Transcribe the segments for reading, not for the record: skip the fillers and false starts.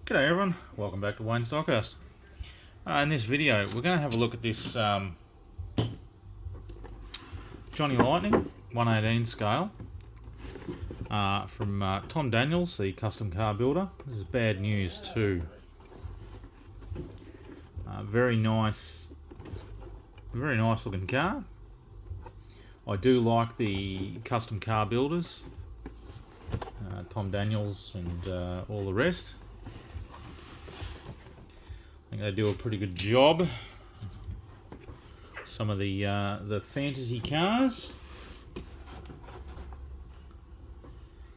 G'day everyone, welcome back to diecast. In this video we're going to have a look at this Johnny Lightning 1/18 scale from Tom Daniels, the custom car builder. This is bad news too. Very nice looking car. I do like the custom car builders, Tom Daniels and all the rest. I think they do a pretty good job. Some of the fantasy cars.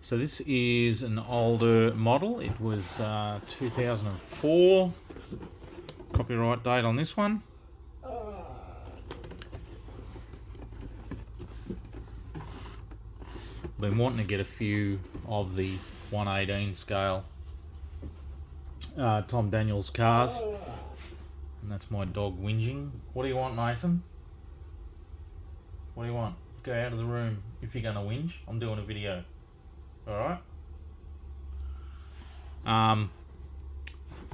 So this is an older model. It was 2004. Copyright date on this one. Been wanting to get a few of the 1/18 scale Tom Daniels cars, and that's my dog whinging. What do you want, Mason? What do you want? Go out of the room if you're gonna whinge. I'm doing a video. Alright?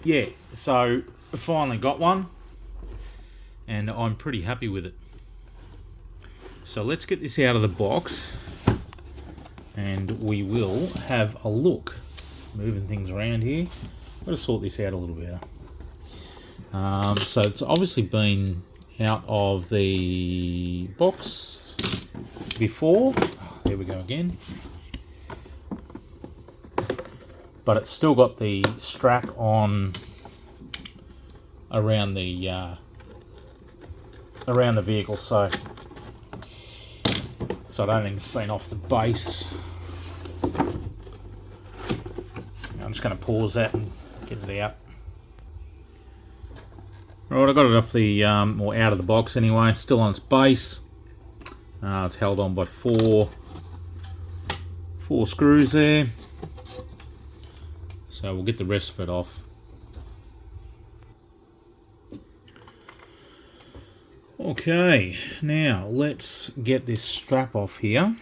Yeah, so I finally got one and I'm pretty happy with it. So let's get this out of the box and we will have a look. Moving things around here. I've got to sort this out a little better. So it's obviously been out of the box before. Oh, there we go again. But it's still got the strap on around the vehicle, so I don't think it's been off the base. I'm just going to pause that and get it out. Right, I got it off the or out of the box anyway. Still on its base. It's held on by four screws there. So we'll get the rest of it off. Okay, now let's get this strap off here.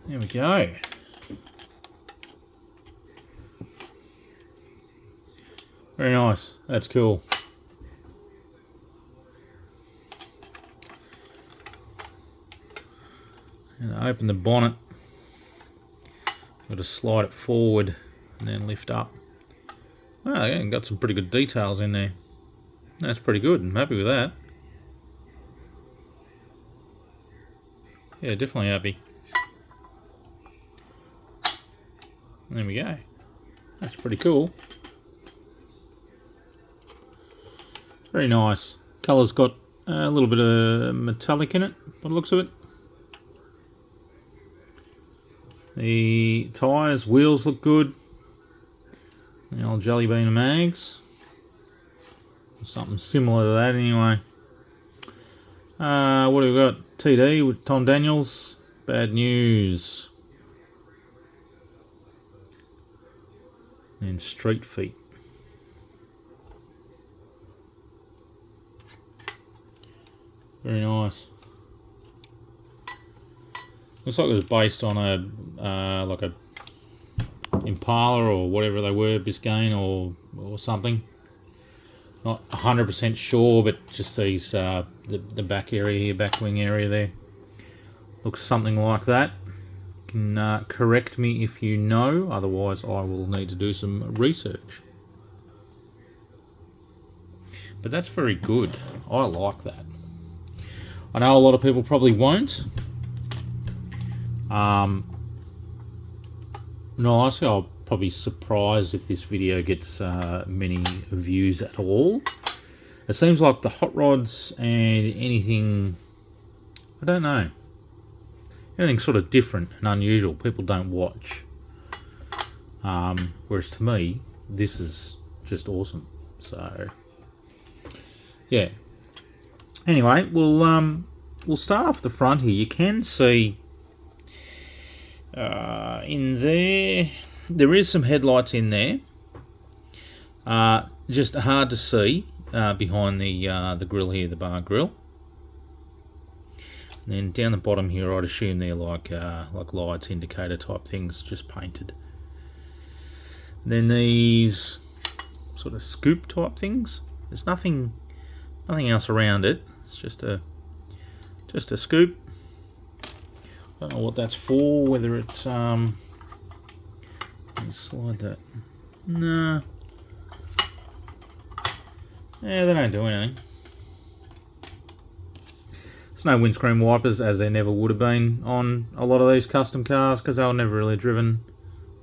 There we go. Very nice. That's cool. And open the bonnet. Got to slide it forward and then lift up. Oh, yeah, got some pretty good details in there. That's pretty good. I'm happy with that. Yeah, definitely happy. There we go. That's pretty cool. Very nice. Colour's got a little bit of metallic in it, by the looks of it. The tyres, wheels look good. The old jelly bean of mags. Something similar to that anyway. What do we got? TD with Tom Daniels. Bad news. And street feet. Very nice. Looks like it was based on a like a Impala or whatever they were, Biscayne or something. Not 100% sure, but just these the back area here, back wing area there, looks something like that. You can correct me if you know, otherwise I will need to do some research. But that's very good. I like that. I know a lot of people probably won't. No, honestly, I'll probably be surprised if this video gets many views at all. It seems like the hot rods and anything, I don't know, anything sort of different and unusual, people don't watch. Whereas to me, this is just awesome. So, yeah. Anyway, we'll start off the front here. You can see in there is some headlights in there. Just hard to see behind the grill here, the bar grill. And then down the bottom here, I'd assume they're like lights, indicator type things, just painted. And then these sort of scoop type things. There's nothing else around it. It's just a scoop. Don't know what that's for. Whether it's let me slide that. Nah. Yeah, they don't do anything. There's no windscreen wipers, as there never would have been on a lot of these custom cars, because they were never really driven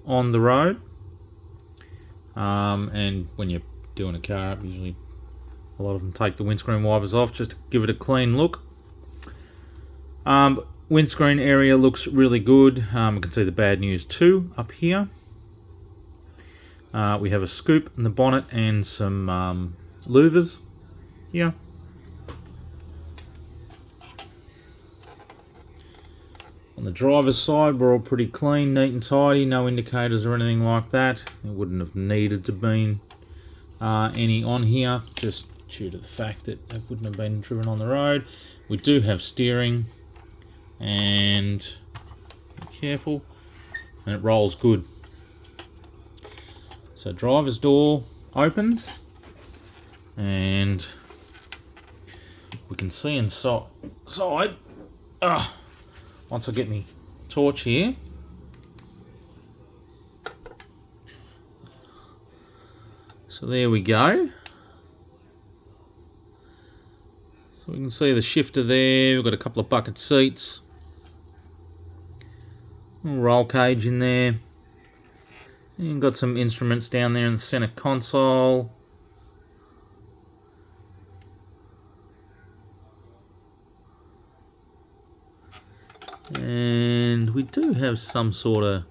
on the road. And when you're doing a car up, usually a lot of them take the windscreen wipers off just to give it a clean look. Windscreen area looks really good. You can see the bad news too up here. We have a scoop in the bonnet and some louvers here. On the driver's side, we're all pretty clean, neat and tidy, no indicators or anything like that. There wouldn't have needed to be any on here, just due to the fact that it wouldn't have been driven on the road. We do have steering, and be careful, and it rolls good. So driver's door opens, and we can see inside. Once I get my torch here. So there we go. So we can see the shifter there. We've got a couple of bucket seats. Little roll cage in there. And got some instruments down there in the center console. And we do have some sort of,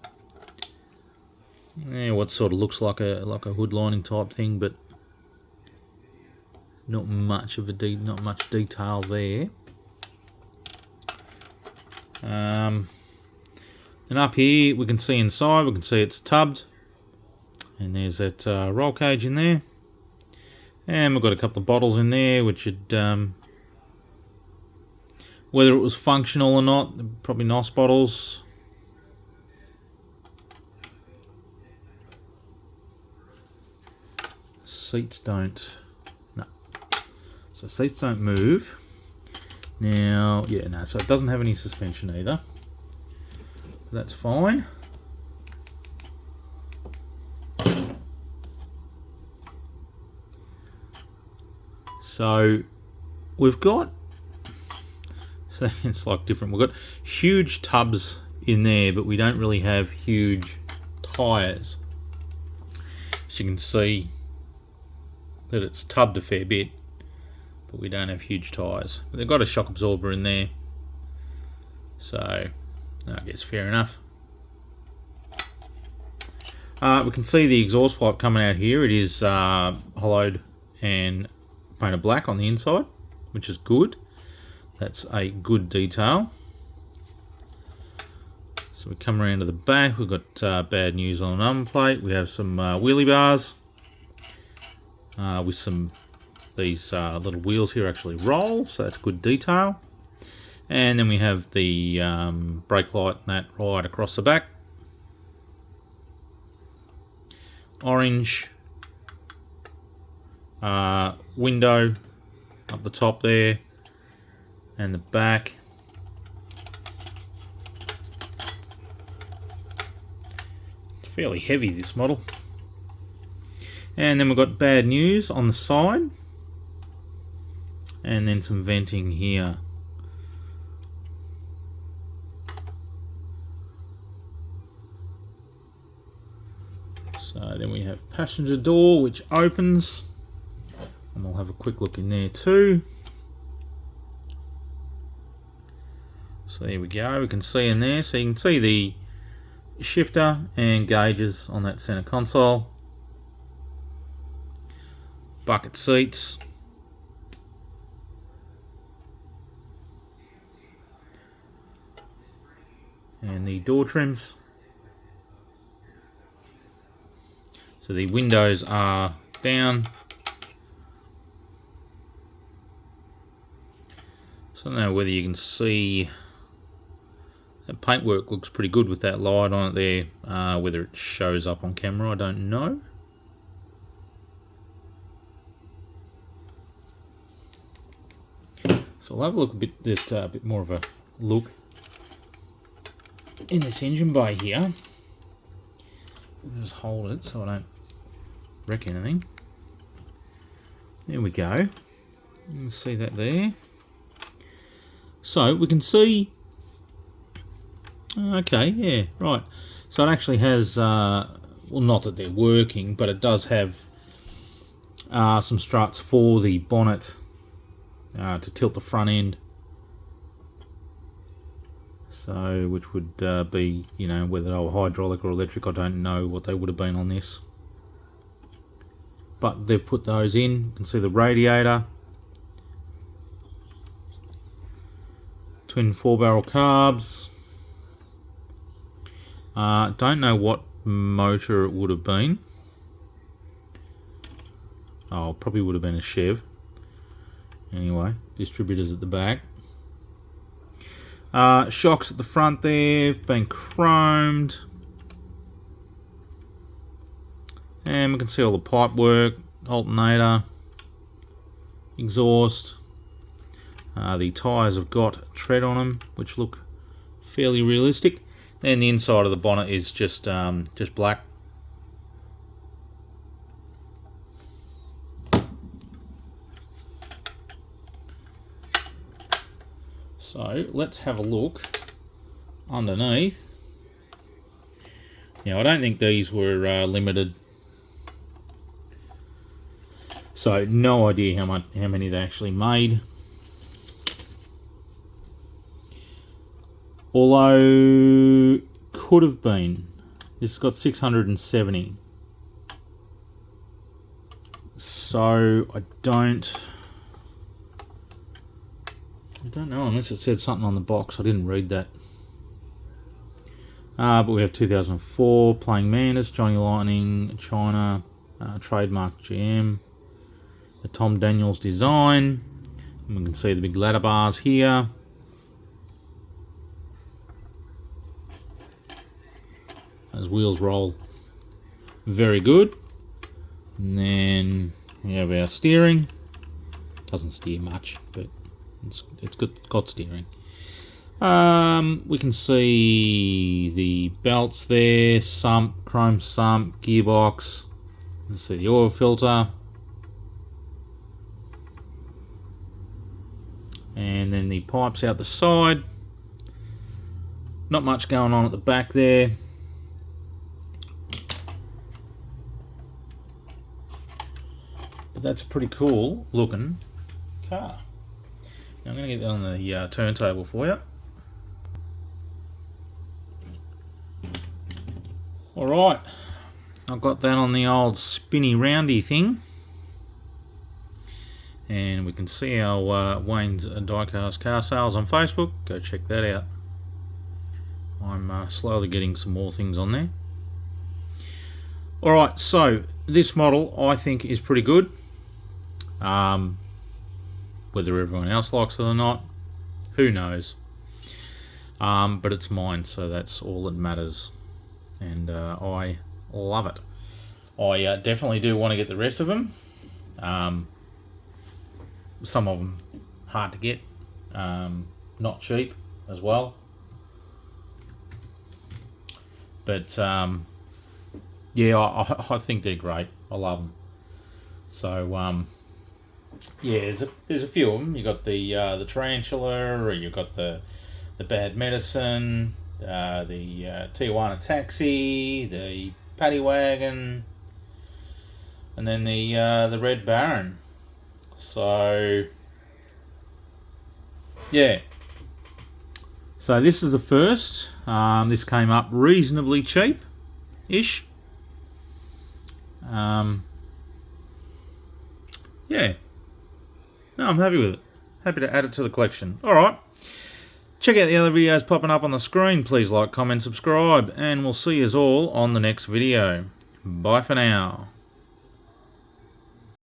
what sort of looks like a hood lining type thing, but not much detail there. And up here we can see inside. We can see it's tubbed, and there's that roll cage in there, and we've got a couple of bottles in there, which had. Whether it was functional or not, probably nice bottles. Seats don't. No. So seats don't move. Now, yeah, no, so it doesn't have any suspension either. That's fine. So we've got. So it's like different. We've got huge tubs in there, but we don't really have huge tyres. As you can see that it's tubbed a fair bit, but we don't have huge tyres. But they've got a shock absorber in there, so I guess fair enough. We can see the exhaust pipe coming out here. It is hollowed and painted black on the inside, which is good. That's a good detail. So we come around to the back. We've got bad news on the number plate. We have some wheelie bars with these little wheels here actually roll, so that's good detail. And then we have the brake light and that right across the back. Orange window up the top there. And the back. It's fairly heavy, this model. And then we've got bad news on the side. And then some venting here. So then we have passenger door, which opens. And we'll have a quick look in there too. So there we go, we can see in there, so you can see the shifter and gauges on that center console. Bucket seats. And the door trims. So the windows are down. So I don't know whether you can see, that paintwork looks pretty good with that light on it there. Whether it shows up on camera, I don't know. So I'll have a look a bit more of a look in this engine bay here. I'll just hold it so I don't wreck anything. There we go. You can see that there. So we can see. Okay, yeah, right. So it actually has, well, not that they're working, but it does have some struts for the bonnet to tilt the front end. So, which would be, you know, whether they were hydraulic or electric, I don't know what they would have been on this. But they've put those in. You can see the radiator. Twin 4-barrel carbs. Don't know what motor it would have been. Oh, probably would have been a Chev. Anyway, distributors at the back. Shocks at the front there, been chromed. And we can see all the pipe work, alternator, exhaust. The tyres have got tread on them, which look fairly realistic. And the inside of the bonnet is just black. So let's have a look underneath. Now I don't think these were limited, so no idea how many they actually made. Although could have been. This has got 670. So I don't know unless it said something on the box. I didn't read that. But we have 2004, Playing Mantis, Johnny Lightning, China, trademark GM, the Tom Daniels design. And we can see the big ladder bars here. Those wheels roll very good. And then we have our steering. Doesn't steer much, but it's got steering. We can see the belts there, sump, chrome sump, gearbox. Let's see the oil filter. And then the pipes out the side. Not much going on at the back there. But that's a pretty cool looking car. Now I'm going to get that on the turntable for you. Alright, I've got that on the old spinny roundy thing. And we can see our Wayne's Diecast car sales on Facebook. Go check that out. I'm slowly getting some more things on there. Alright, so this model I think is pretty good. Whether everyone else likes it or not, who knows. But it's mine, so that's all that matters. And I love it. I definitely do want to get the rest of them. Some of them hard to get, not cheap as well. But yeah, I think they're great. I love them. So yeah, there's a few of them. You got the Tarantula, or you got the Bad Medicine, the Tijuana Taxi, the Paddy Wagon, and then the Red Baron. So yeah, so this is the first. This came up reasonably cheap-ish. Yeah, no, I'm happy with it. Happy to add it to the collection. Alright, check out the other videos popping up on the screen. Please like, comment, subscribe, and we'll see you all on the next video. Bye for now.